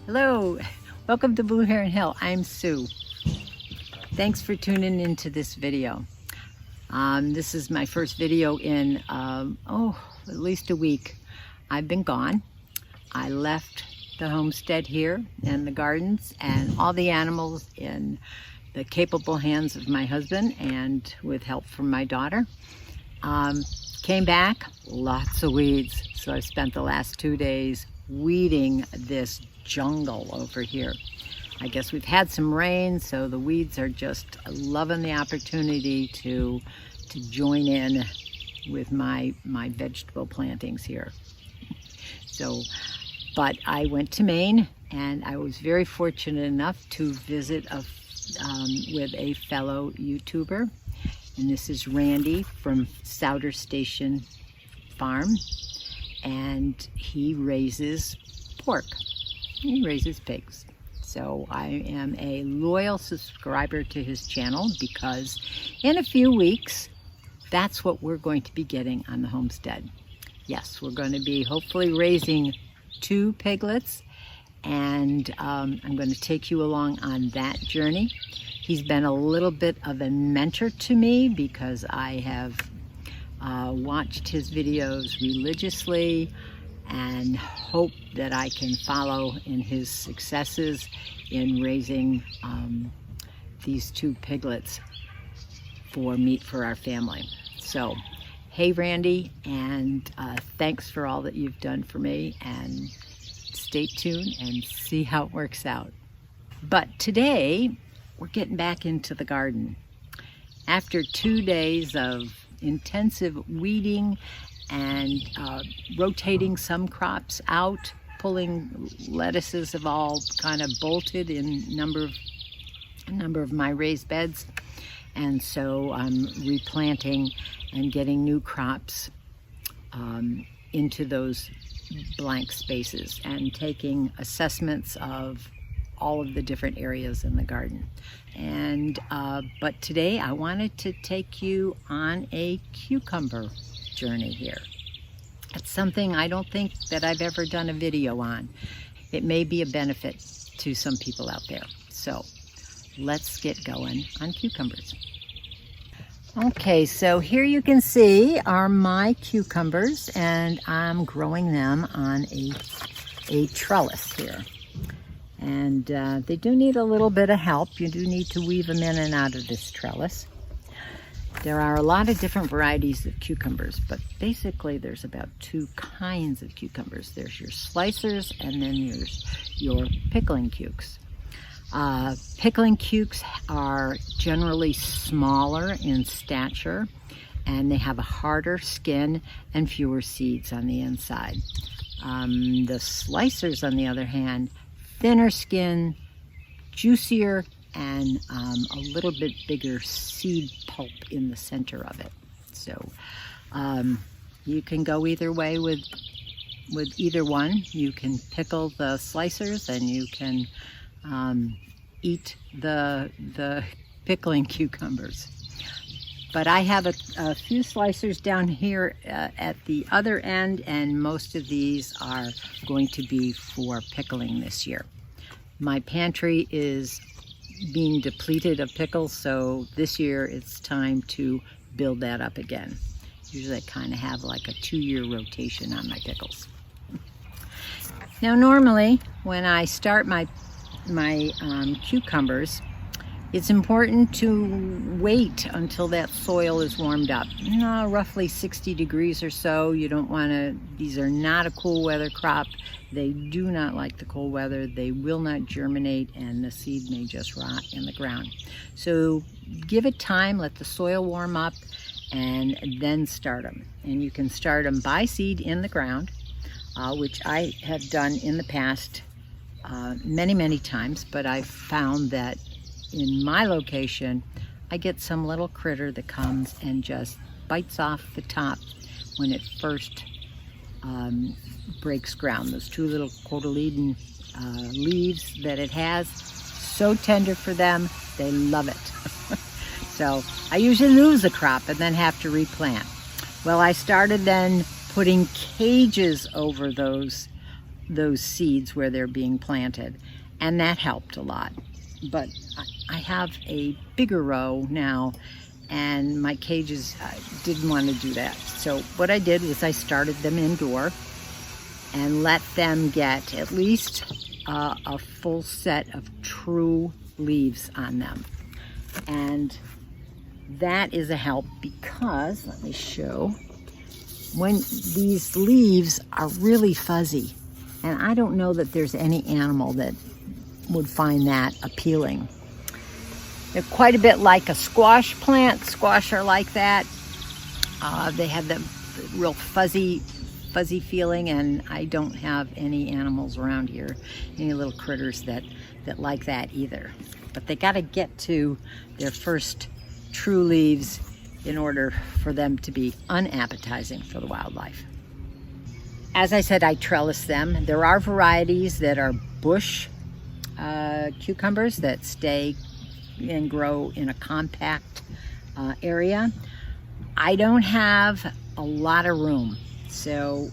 Hello, welcome to Blue Heron Hill. I'm Sue. Thanks for tuning into this video. This is my first video in, at least a week. I've been gone. I left the homestead here and the gardens and all the animals in the capable hands of my husband and with help from my daughter. Came back, lots of weeds. So I spent the last 2 days weeding this jungle over here. I guess we've had some rain, so the weeds are just loving the opportunity to join in with my vegetable plantings here. But I went to Maine, and I was very fortunate enough to visit with a fellow YouTuber, and this is Randy from Souter Station Farm, and he raises pork. He raises pigs. So I am a loyal subscriber to his channel because in a few weeks, that's what we're going to be getting on the homestead. Yes, we're going to be hopefully raising 2 piglets, and I'm going to take you along on that journey. He's been a little bit of a mentor to me because I have watched his videos religiously and hope that I can follow in his successes in raising these 2 piglets for meat for our family. So, hey Randy, and thanks for all that you've done for me, and stay tuned and see how it works out. But today, we're getting back into the garden. After 2 days of intensive weeding and rotating some crops out, pulling lettuces have all kind of bolted in a number of my raised beds, and so I'm replanting and getting new crops into those blank spaces and taking assessments of all of the different areas in the garden. And but today I wanted to take you on a cucumber journey here. It's something I don't think that I've ever done a video on. It may be a benefit to some people out there. So let's get going on cucumbers. Okay, so here you can see are my cucumbers, and I'm growing them on a trellis here. And they do need a little bit of help. You do need to weave them in and out of this trellis. There are a lot of different varieties of cucumbers, but basically there's about 2 kinds of cucumbers. There's your slicers, and then there's your pickling cukes. Pickling cukes are generally smaller in stature, and they have a harder skin and fewer seeds on the inside. The slicers, on the other hand, thinner skin, juicier, and a little bit bigger seed pulp in the center of it. So you can go either way with either one. You can pickle the slicers, and you can eat the pickling cucumbers. But I have a few slicers down here at the other end, and most of these are going to be for pickling this year. My pantry is being depleted of pickles, so this year it's time to build that up again. Usually I kind of have like a 2-year rotation on my pickles. Now normally when I start my cucumbers, it's important to wait until that soil is warmed up. Roughly 60 degrees or so. You don't want to, these are not a cool weather crop. They do not like the cold weather. They will not germinate, and the seed may just rot in the ground. So give it time, let the soil warm up, and then start them. And you can start them by seed in the ground, which I have done in the past many times, but I've found that in my location, I get some little critter that comes and just bites off the top when it first breaks ground. Those 2 little cotyledon leaves that it has, so tender for them, they love it. So I usually lose the crop and then have to replant. Well, I started then putting cages over those those seeds where they're being planted, and that helped a lot. But I have a bigger row now, and my cages didn't want to do that. So what I did was I started them indoor and let them get at least a full set of true leaves on them. And that is a help because, let me show, when these leaves are really fuzzy, and I don't know that there's any animal that would find that appealing. They're quite a bit like a squash plant. Squash are like that. They have the real fuzzy feeling, and I don't have any animals around here, any little critters that like that either. But they got to get to their first true leaves in order for them to be unappetizing for the wildlife. As I said, I trellis them. There are varieties that are bush cucumbers that stay and grow in a compact area. I don't have a lot of room, so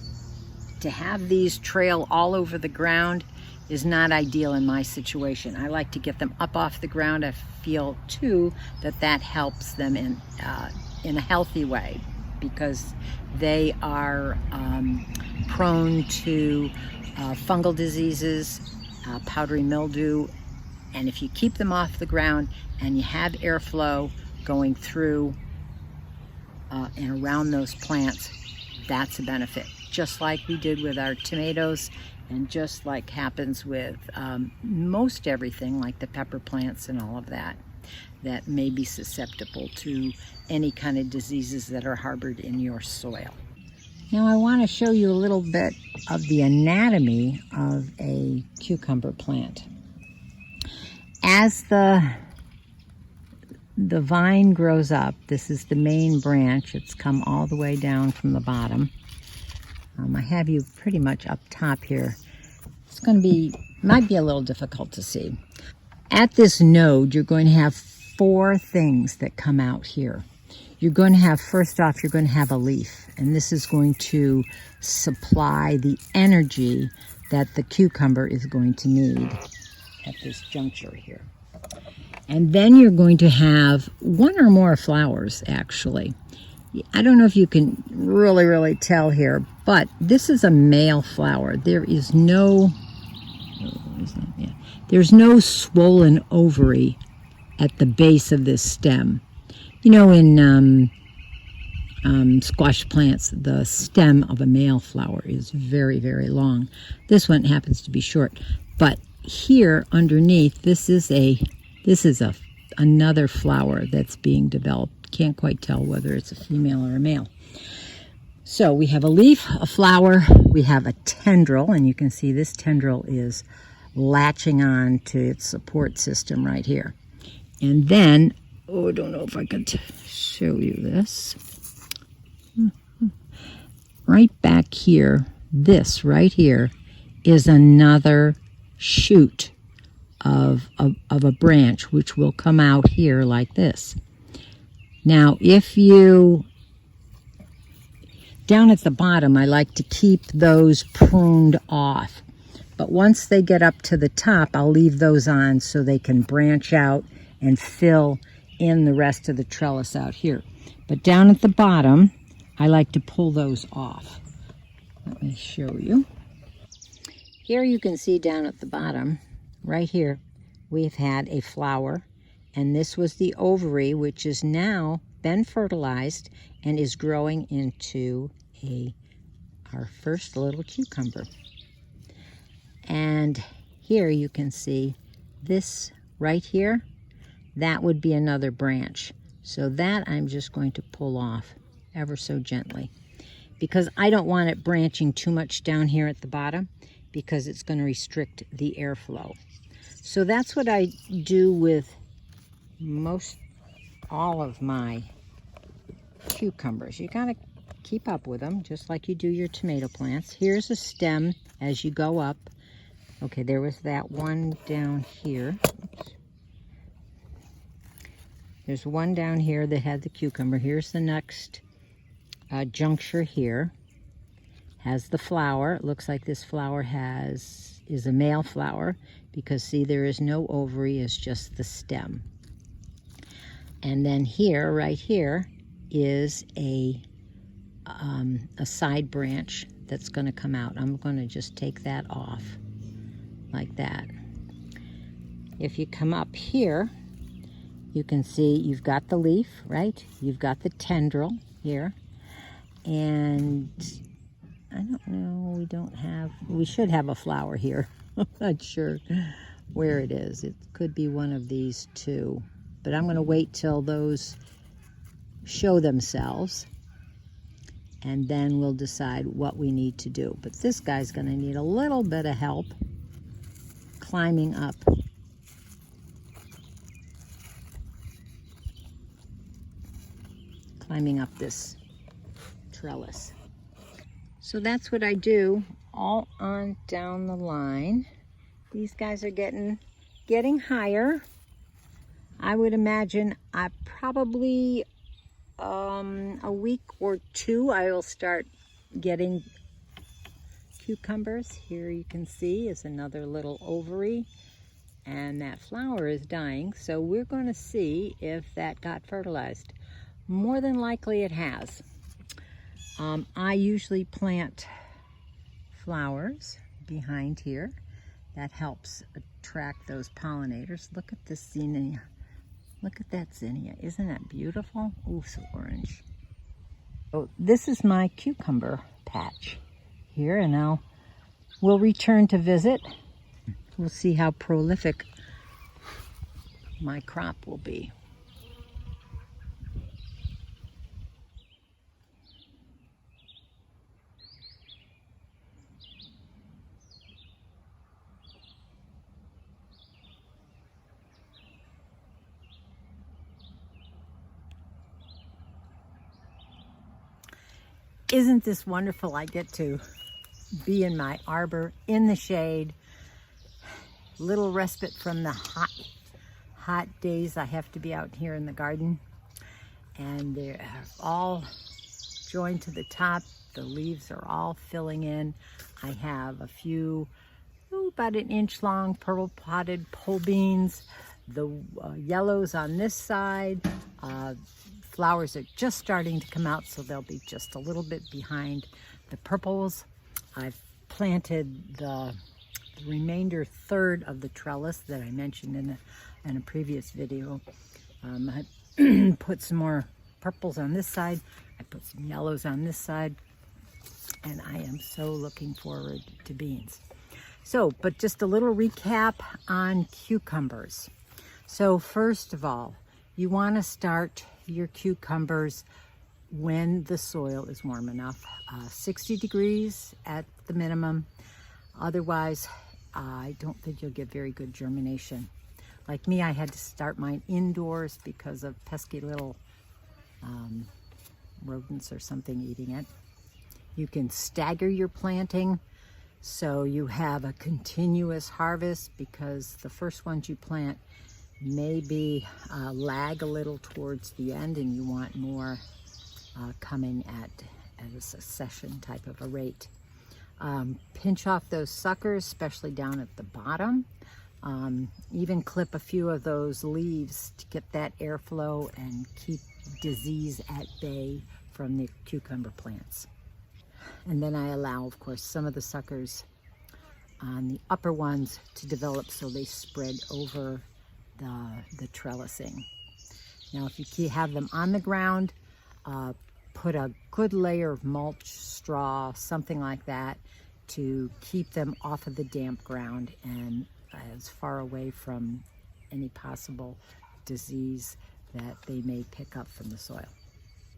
to have these trail all over the ground is not ideal in my situation. I like to get them up off the ground. I feel too that helps them in a healthy way, because they are prone to fungal diseases, powdery mildew, and if you keep them off the ground and you have airflow going through and around those plants, that's a benefit. Just like we did with our tomatoes, and just like happens with most everything, like the pepper plants and all of that may be susceptible to any kind of diseases that are harbored in your soil. Now I want to show you a little bit of the anatomy of a cucumber plant. As the vine grows up, this is the main branch. It's come all the way down from the bottom. I have you pretty much up top here. It's going to be, might be a little difficult to see. At this node, you're going to have 4 things that come out here. You're going to have, first off, you're going to have a leaf, and this is going to supply the energy that the cucumber is going to need at this juncture here. And then you're going to have 1 or more flowers, actually. I don't know if you can really tell here, but this is a male flower. There is no, there's no swollen ovary at the base of this stem. You know, in squash plants, the stem of a male flower is very long. This one happens to be short, but here underneath, this is another flower that's being developed. Can't quite tell whether it's a female or a male. So we have a leaf, a flower, we have a tendril, and you can see this tendril is latching on to its support system right here. And then, oh, I don't know if I can show you this. Right back here, this right here is another shoot of a branch, which will come out here like this. Now, if you, down at the bottom, I like to keep those pruned off. But once they get up to the top, I'll leave those on so they can branch out and fill in the rest of the trellis out here. But down at the bottom, I like to pull those off. Let me show you. Here you can see down at the bottom, right here, we've had a flower. And this was the ovary, which is now been fertilized and is growing into our first little cucumber. And here you can see this right here, that would be another branch. So that I'm just going to pull off ever so gently, because I don't want it branching too much down here at the bottom, because it's going to restrict the airflow. So that's what I do with most all of my cucumbers. You got to keep up with them just like you do your tomato plants. Here's a stem as you go up. Okay, there was that one down here. Oops. There's one down here that had the cucumber. Here's the next juncture here. has the flower. It looks like this flower is a male flower because see, there is no ovary, it's just the stem. And then here, right here, is a side branch that's going to come out. I'm going to just take that off like that. If you come up here, you can see you've got the leaf, right? You've got the tendril here. And I don't know, we should have a flower here. I'm not sure where it is. It could be one of these two. But I'm going to wait till those show themselves. And then we'll decide what we need to do. But this guy's going to need a little bit of help climbing up. Climbing up this trellis. So that's what I do all on down the line. These guys are getting higher. I would imagine I probably a week or two I will start getting cucumbers. Here you can see is another little ovary, and that flower is dying, so we're going to see if that got fertilized. More than likely it has. I usually plant flowers behind here. That helps attract those pollinators. Look at this zinnia. Look at that zinnia. Isn't that beautiful? Ooh, so orange. Oh, this is my cucumber patch here, and we'll return to visit. We'll see how prolific my crop will be. Isn't this wonderful? I get to be in my arbor in the shade. Little respite from the hot days I have to be out here in the garden. And they're all joined to the top. The leaves are all filling in. I have a few, about an inch long purple potted pole beans. The yellows on this side. Flowers are just starting to come out, so they'll be just a little bit behind the purples. I've planted the remainder third of the trellis that I mentioned in a previous video. I put some more purples on this side. I put some yellows on this side, and I am so looking forward to beans. So, but just a little recap on cucumbers. So first of all, you want to start your cucumbers when the soil is warm enough, 60 degrees at the minimum. Otherwise, I don't think you'll get very good germination. Like me, I had to start mine indoors because of pesky little rodents or something eating it. You can stagger your planting so you have a continuous harvest, because the first ones you plant maybe lag a little towards the end, and you want more coming at a succession type of a rate. Pinch off those suckers, especially down at the bottom. Even clip a few of those leaves to get that airflow and keep disease at bay from the cucumber plants. And then I allow, of course, some of the suckers on the upper ones to develop so they spread over the trellising. Now, if you have them on the ground, put a good layer of mulch, straw, something like that, to keep them off of the damp ground and as far away from any possible disease that they may pick up from the soil.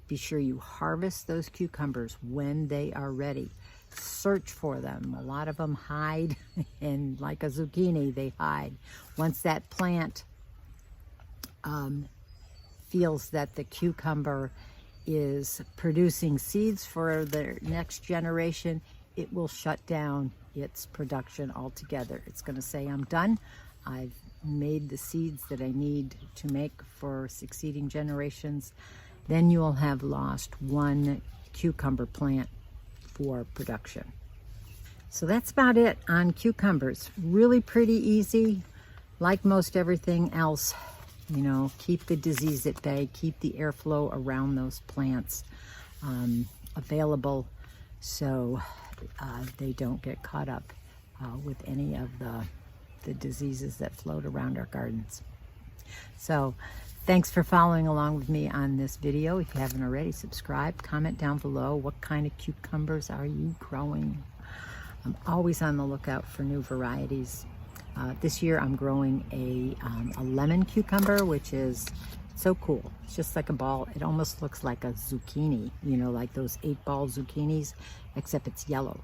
Be sure you harvest those cucumbers when they are ready. Search for them. A lot of them hide, and like a zucchini, they hide. Once that plant feels that the cucumber is producing seeds for the next generation, it will shut down its production altogether. It's going to say, I'm done. I've made the seeds that I need to make for succeeding generations. Then you will have lost one cucumber plant for production. So that's about it on cucumbers. Really pretty easy. Like most everything else, you know, keep the disease at bay, keep the airflow around those plants available so they don't get caught up with any of the diseases that float around our gardens. So thanks for following along with me on this video. If you haven't already, subscribe, comment down below. What kind of cucumbers are you growing? I'm always on the lookout for new varieties. This year I'm growing a lemon cucumber, which is so cool. It's just like a ball. It almost looks like a zucchini, you know, like those 8-ball zucchinis, except it's yellow.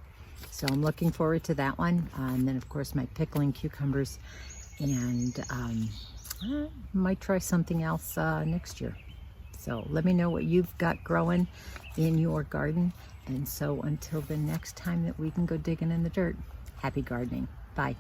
So I'm looking forward to that one. And then of course my pickling cucumbers, and I might try something else next year. So let me know what you've got growing in your garden. And so until the next time that we can go digging in the dirt, happy gardening. Bye.